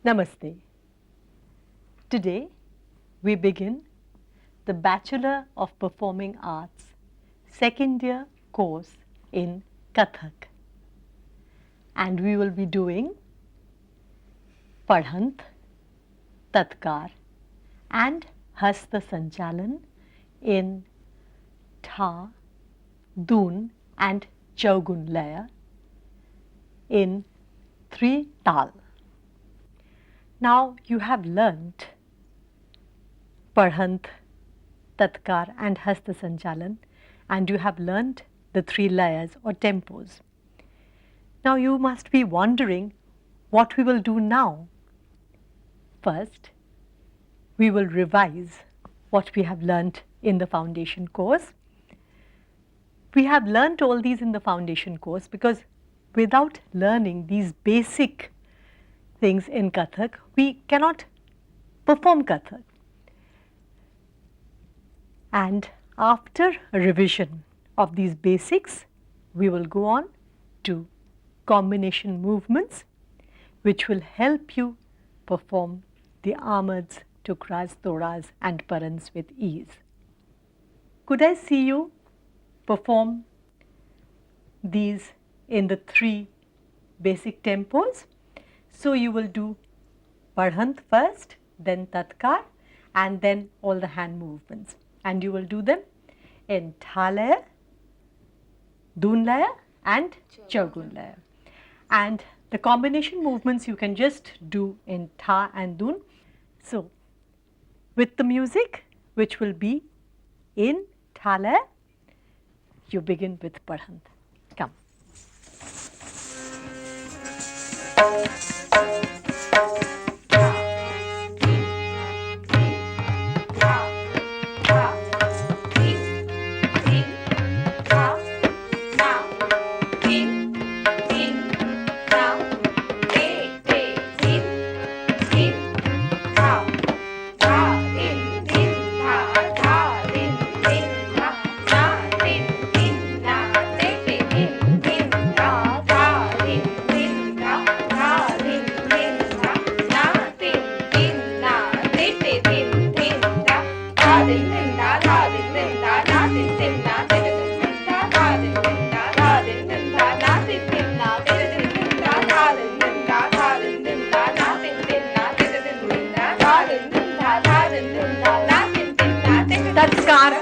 Namaste. Today we begin the Bachelor of Performing Arts second year course in Kathak, and we will be doing Padhant, Tatkar and Hasta Sanchalan in Tha, Doon and Chaugun Laya in 3 Tal. Now you have learnt Padhant, Tatkar and Hasta Sanchalan, and you have learnt the 3 layers or tempos. Now you must be wondering what we will do now. First, we will revise what we have learnt in the foundation course. We have learnt all these in the foundation course because without learning these basic things in Kathak, we cannot perform Kathak. And after a revision of these basics, we will go on to combination movements which will help you perform the Amads, Tukras, Toras and Parans with ease. Could I see you perform these in the 3 basic tempos? So you will do Padhant first, then Tatkar and then all the hand movements, and you will do them in Tha Laya, Doon Laya and Chaugun Laya. And the combination movements you can just do in Tha and Doon. So with the music which will be in Tha Laya, you begin with Padhant. Come. Tatkar.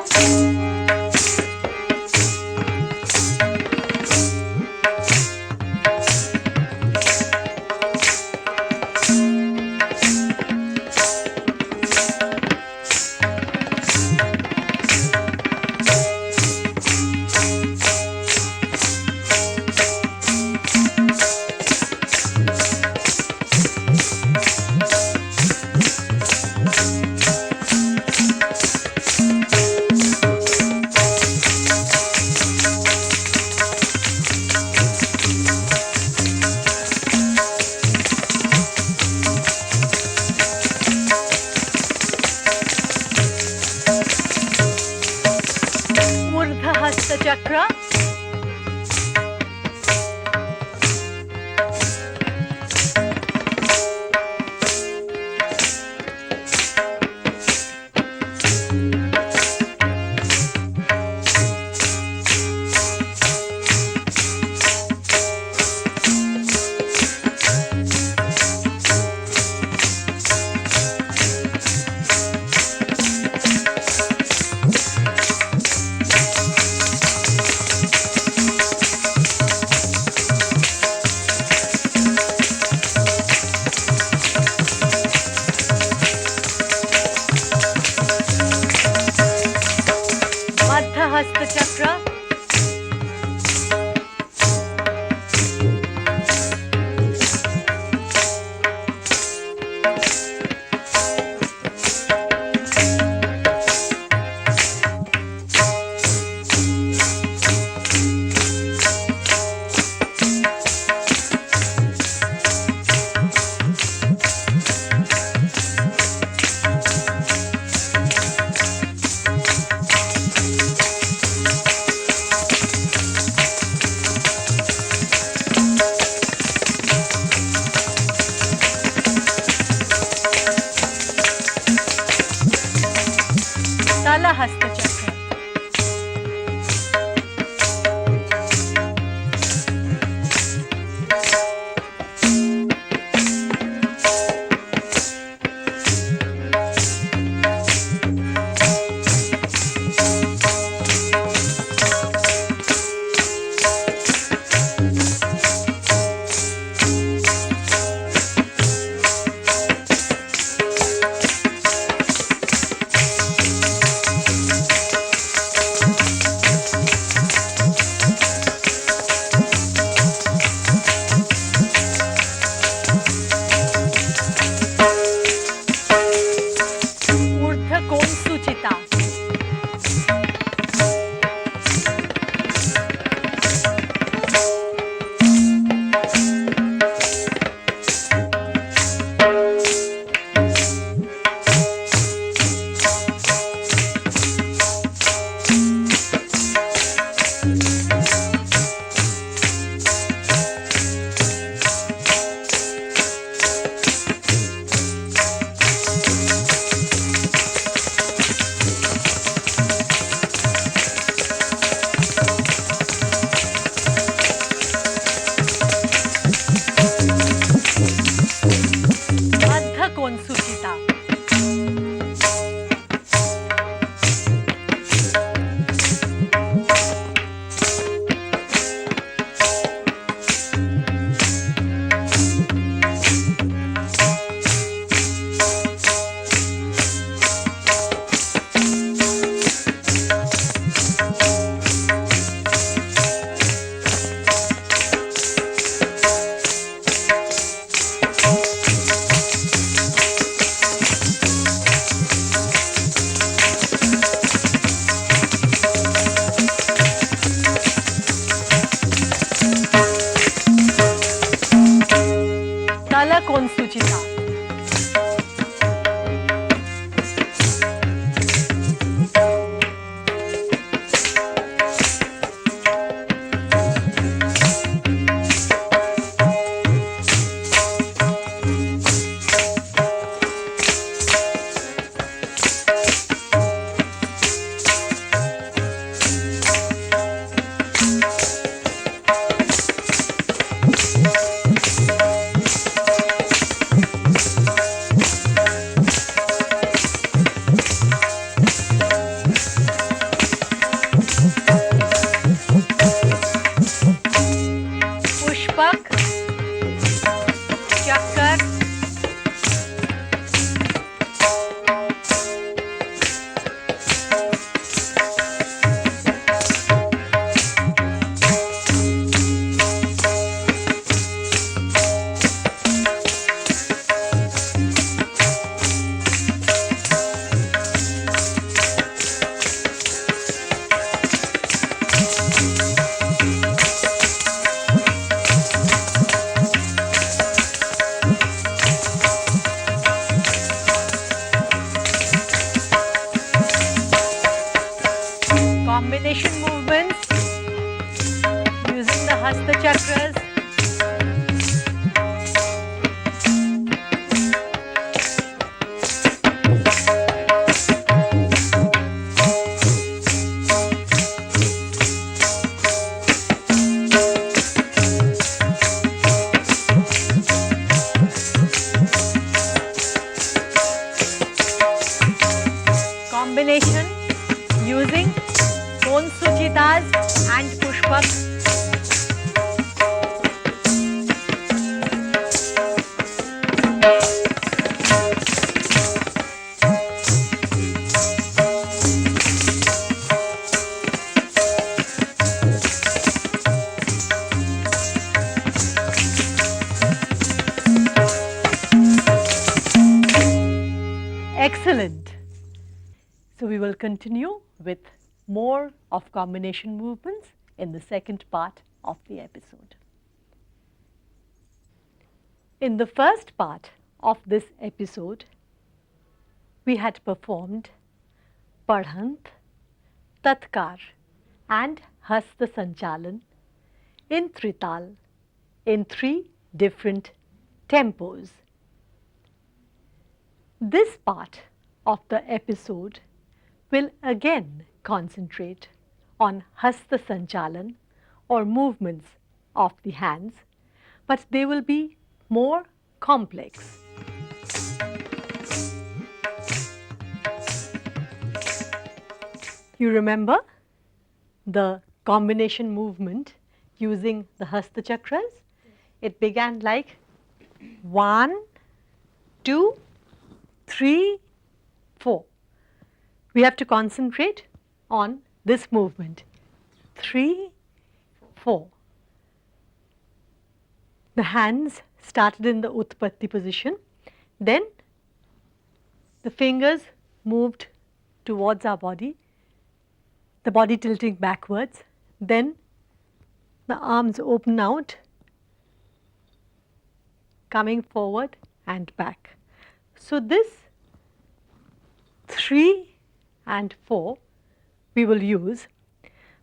Talakon Suchita. Talakon Suchita. Pushpak, Chakkar, combination movements using the Hasta Chakras. Combination using Kon Suchitas and Pushpak. Excellent. So we will continue with more of combination movements in the second part of the episode. In the first part of this episode, we had performed Padhant, Tatkar and Hasta Sanchalan in Trital in 3 different tempos. This part of the episode will again concentrate on Hasta Sanchalan or movements of the hands, but they will be more complex. You remember the combination movement using the Hasta Chakras? It began like 1, 2, 3, 4. We have to concentrate on this movement. 3, 4. The hands started in the Utpatti position. Then the fingers moved towards our body, the body tilting backwards. Then the arms open out, coming forward and back. So this 3 and 4 we will use,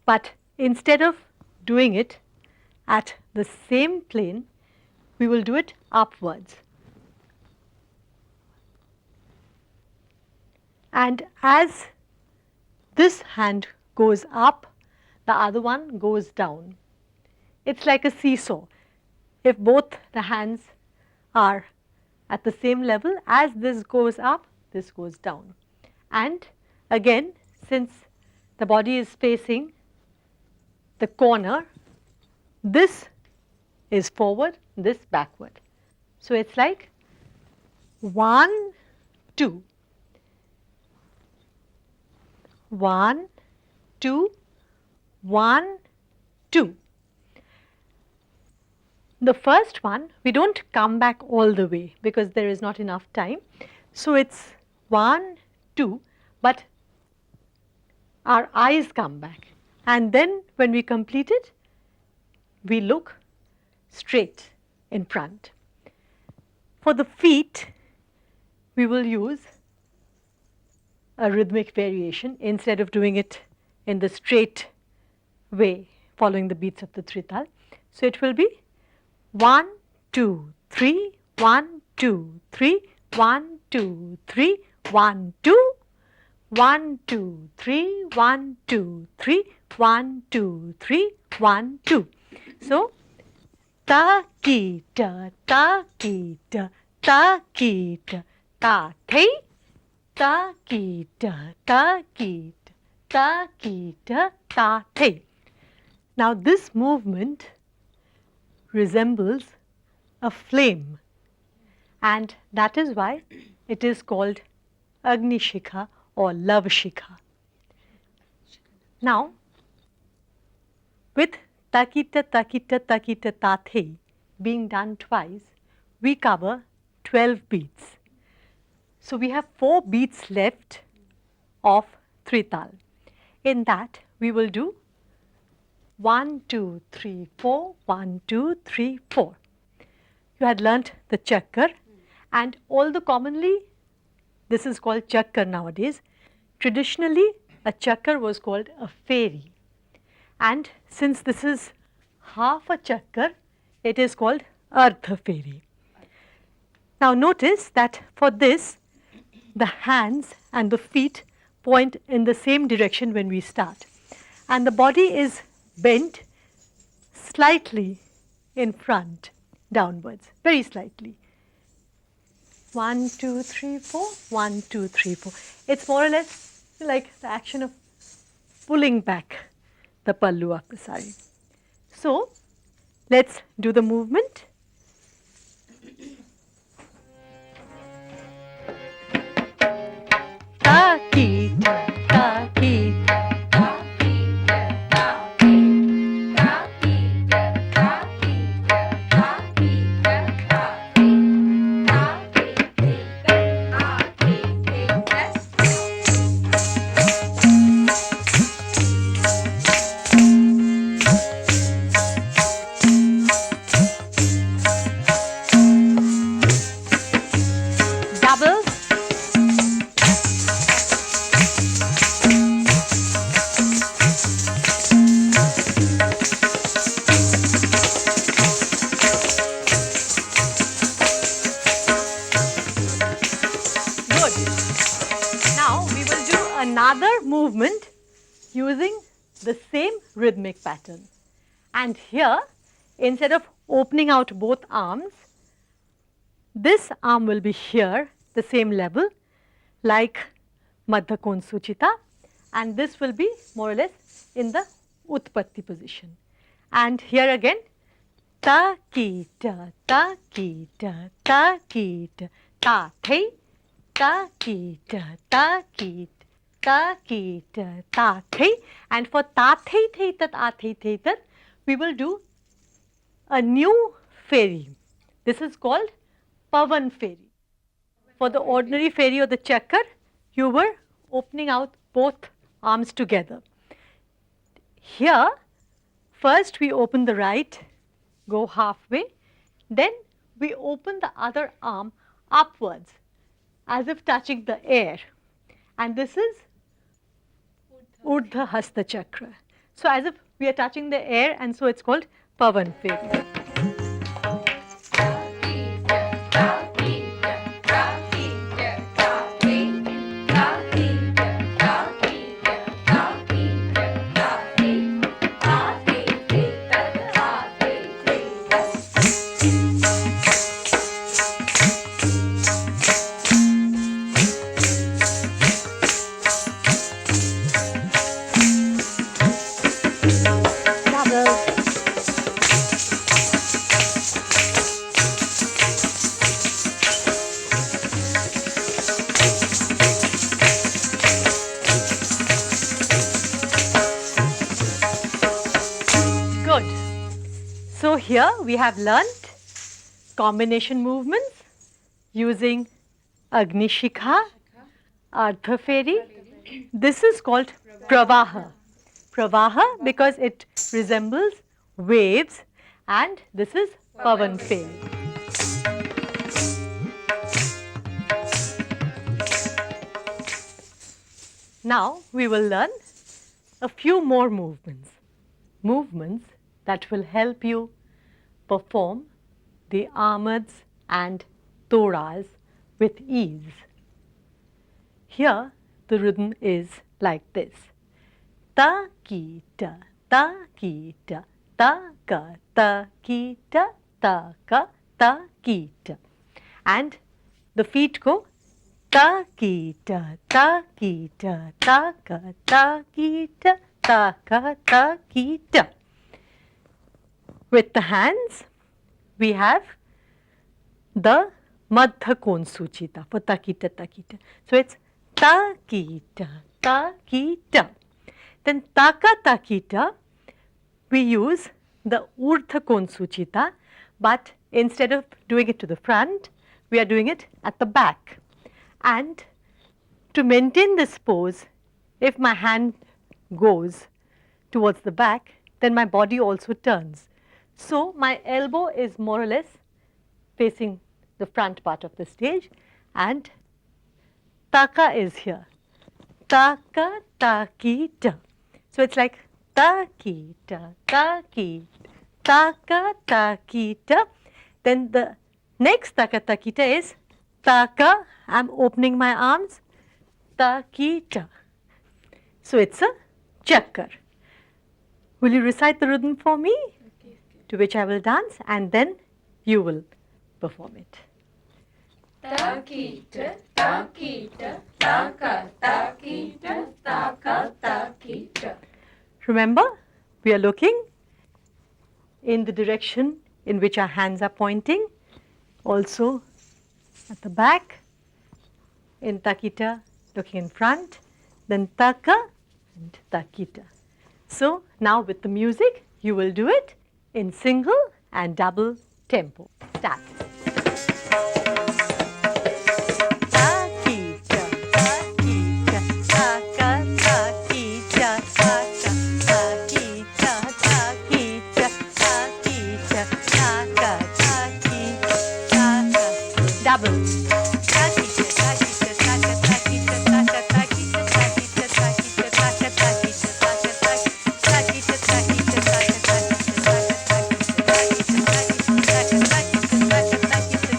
but instead of doing it at the same plane, we will do it upwards. And as this hand goes up, the other one goes down. It's like a seesaw. If both the hands are at the same level. As this goes up, this goes down. And again, since the body is facing the corner, this is forward, this backward. So it's like 1, 2, 1, 2, 1, 2. The first one, we don't come back all the way because there is not enough time. So it's 1, 2, but our eyes come back. And then when we complete it, we look straight in front. For the feet, we will use a rhythmic variation instead of doing it in the straight way following the beats of the Trital. So it will be 1, 2, 3, 1, 2, 3, 1, 2, 3, 1, 2, 1, 2, 3, 1, 2, 3, 1, 2, 3, 1, 2. So ta ki ta ta ki ta ta ki ta ta thei ta ki ta ta ki ta ki ta ta thei. Now this movement resembles a flame, and that is why it is called Agni Shikha or Love Shikha. Now with takita takita takita tathe being done twice, we cover 12 beats. So we have 4 beats left of Trital. In that we will do 1, 2, 3, 4, 1, 2, 3, 4. You had learnt the chakkar, and although commonly this is called chakkar nowadays, traditionally a chakkar was called a fairy, and since this is half a chakkar, it is called ardha fairy. Now notice that for this, the hands and the feet point in the same direction when we start, and the body is bent slightly in front downwards, very slightly. 1, 2, 3, 4, 1, 2, 3, 4. It's more or less like the action of pulling back the pallu of the sari. So let's do the movement. Ta ki ta ta ki ta ki ta ki ta ki ta ki ta ki ta ki ta double. Another movement using the same rhythmic pattern, and here instead of opening out both arms, this arm will be here the same level like Madhya Kon Suchita, and this will be more or less in the Utpatti position. And here again ta ki ta ta ki ta ta ki ta ta thei ta ki ta ta ki ta ki ta ta thei, and for ta thei thei tat a thei thei tat we will do a new fairy. This is called Pavan fairy. For the ordinary fairy or the chakkar, you were opening out both arms together. Here first we open the right, go halfway, then we open the other arm upwards as if touching the air, and this is Urdhva Hasta Chakra. So as if we are touching the air, and so it's called Pavan fairy. here we have learnt combination movements using Agnishikha, Ardhaferi. This is called Pravaha. Pravaha because it resembles waves, and this is Pavan Feri. Now we will learn a few more movements that will help you perform the Amads and Toras with ease. Here the rhythm is like this: ta ki ta, ta ki ta, ta ka ta ki ta, ta ka ta ki ta, and the feet go ta ki ta, ta ki ta, ta ka ta ki ta, ta ka ta ki ta. With the hands, we have the Madhya Kon Suchita for takita takita. So it's takita takita. Then taka takita, we use the Urdhva Kon Suchita, but instead of doing it to the front, we are doing it at the back. And to maintain this pose, if my hand goes towards the back, then my body also turns. So my elbow is more or less facing the front part of the stage, and taka is here. Taka takita. So it's like takita takita, taka takita. Then the next taka takita is taka. I'm opening my arms. Takita. So it's a chakkar. Will you recite the rhythm for me? To which I will dance, and then you will perform it. Takita, takita, taka, takita, taka, takita. Remember, we are looking in the direction in which our hands are pointing, also at the back, in takita, looking in front, then taka and takita. So now with the music, you will do it in single and double tempo. Start. Takita, takita, taka, takita, taka, takita, takita, takita, taka, takita, taka. Double. Takita, takita, taka, takita, taka, takita, takita, takita, taka, takita, taka, takita, takita,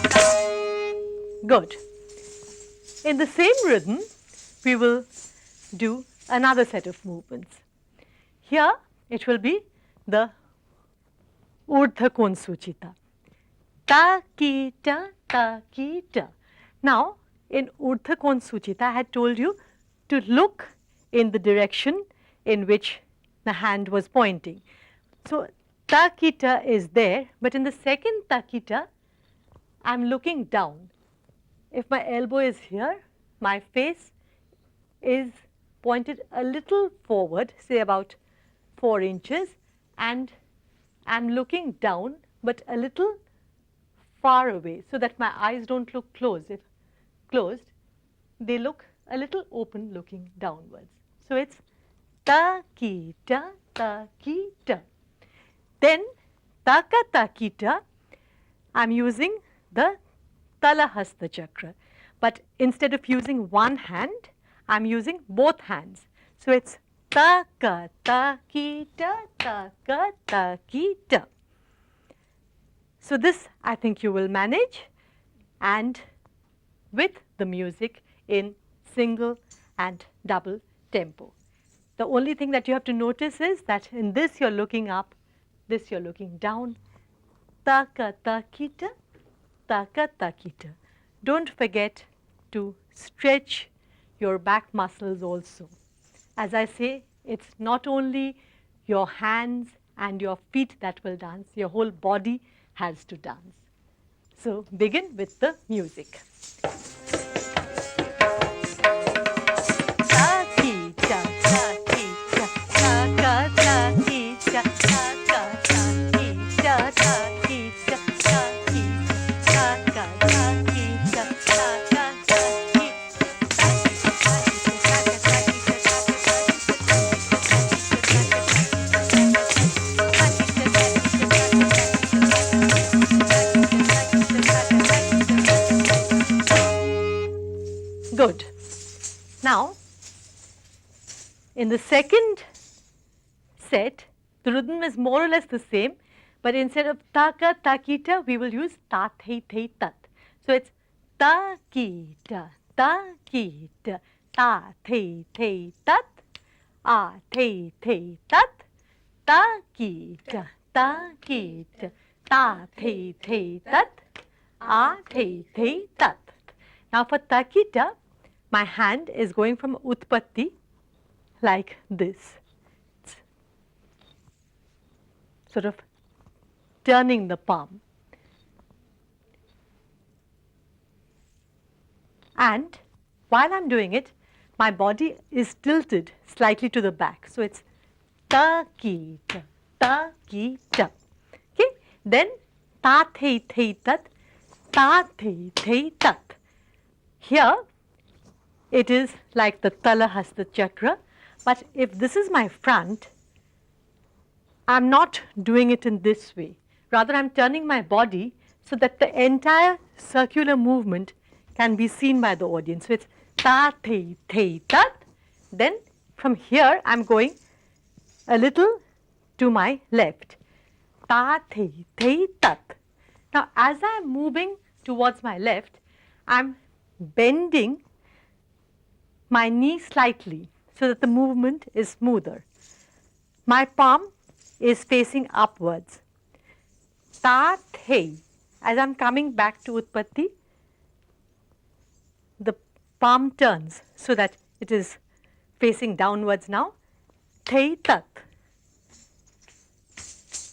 taka. Good. In the same rhythm, we will do another set of movements. Here, it will be the Urdhva Kon Suchita. Takita, takita. Now, in Urdhva Kon Suchita, I had told you to look in the direction in which the hand was pointing. So, takita is there, but in the second takita, I am looking down. If my elbow is here, my face is pointed a little forward, say about 4 inches, and I am looking down, but a little far away, so that my eyes don't look closed. If closed, they look a little open, looking downwards. So it's takita, takita. Then taka takita, I'm using the Talahasta chakra, but instead of using one hand, I'm using both hands. So it's taka takita, taka takita. So this I think you will manage, and with the music in single and double tempo. The only thing that you have to notice is that in this you're looking up, this you're looking down. Taka takita, taka takita. Don't forget to stretch your back muscles also. As I say, it's not only your hands and your feet that will dance, your whole body has to dance. So begin with the music. Takita, takita, taka takita, taka takita, taka. Good. Now, in the second set, the rhythm is more or less the same, but instead of ta-ka, ta-ki-ta, we will use ta-thei-thei-tat. So it's ta-ki-ta, ta-ki-ta, ta-thei-thei-tat, ah-thei-thei-tat, ta-ki-ta, ta-ki-ta, ta-thei-thei-tat, ah-thei-thei-tat. Now for ta-ki-ta, my hand is going from utpatti like this, sort of turning the palm. And while I'm doing it, my body is tilted slightly to the back. So it's ta-ki-ta, ta-ki-ta. Okay? Then ta-thei-thei-tat, ta-thei-thei-tat. Here, it is like the Talahasta chakra, but if this is my front, I'm not doing it in this way. Rather, I'm turning my body so that the entire circular movement can be seen by the audience. So it's ta-thei-thei-tat. Then from here, I'm going a little to my left. Ta-thei-thei-tat. Now, as I'm moving towards my left, I'm bending my knee slightly so that the movement is smoother. My palm is facing upwards. Ta-thei. As I'm coming back to utpatti, the palm turns so that it is facing downwards now. Thei-tat.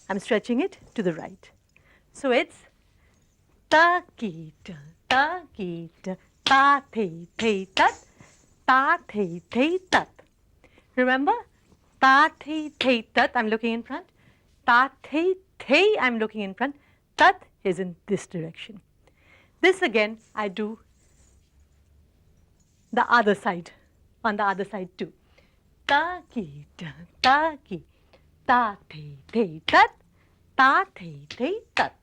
I'm stretching it to the right. So it's ta-ki-ta, ta-ki-ta, ta-thei-thei-tat, ta-thei-thei-tat. Remember, ta-thei-thei-tat, I'm looking in front. Ta-thei-thei, I'm looking in front. Tat is in this direction. This again, I do the other side, on the other side too. Ta-ki-ta, ta-ki, ta-thei-thei-tat, ta-thei-thei-tat.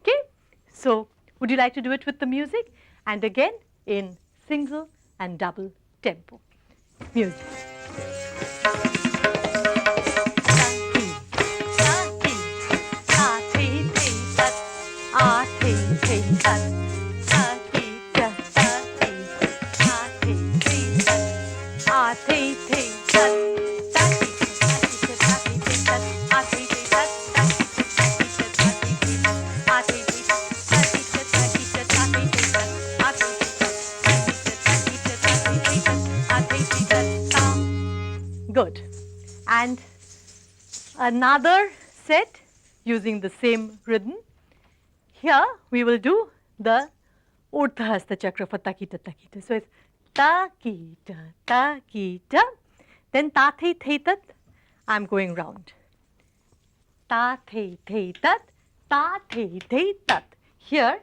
Okay, so would you like to do it with the music? And again in single and double tempo. Music. Good. And another set using the same rhythm. Here we will do the Urdhhasta chakra for ta-ki-ta, ta-ki-ta. So it's ta-ki-ta, ta-ki-ta. Then ta-thei-thei-tat, I'm going round. Ta-thei-thei-tat, ta-thei-thei-tat. Here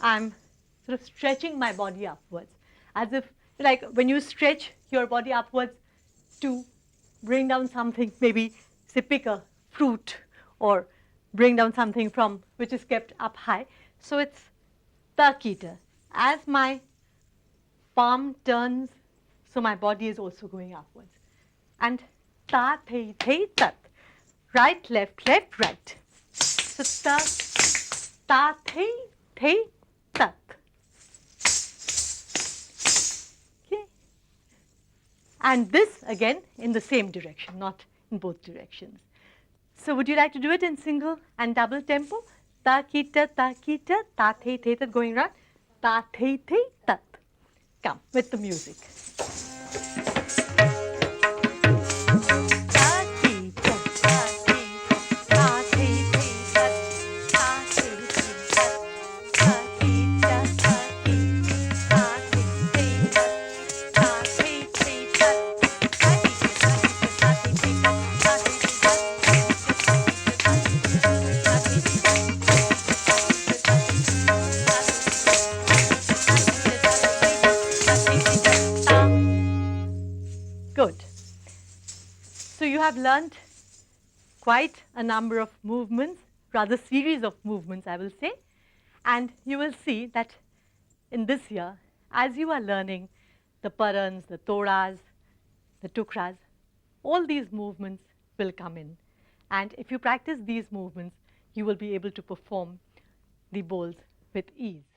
I'm sort of stretching my body upwards, as if like when you stretch your body upwards to bring down something, maybe say pick a fruit or bring down something from which is kept up high. So it's ta-ki-ta. As my palm turns, so my body is also going upwards. And ta-thei-thei-tat. Right, left, left, right. So ta-thei-thei-tat. Okay. And this again in the same direction, not in both directions. So would you like to do it in single and double tempo? Ta-ki-ta, ta-ki-ta, ta-thei-thei-tat, going round. Ta-thei-thei-tat. Come with the music. Good. So you have learnt quite a number of movements, rather series of movements I will say, and you will see that in this year, as you are learning the parans, the todas, the tukras, all these movements will come in. And if you practice these movements, you will be able to perform the bowls with ease.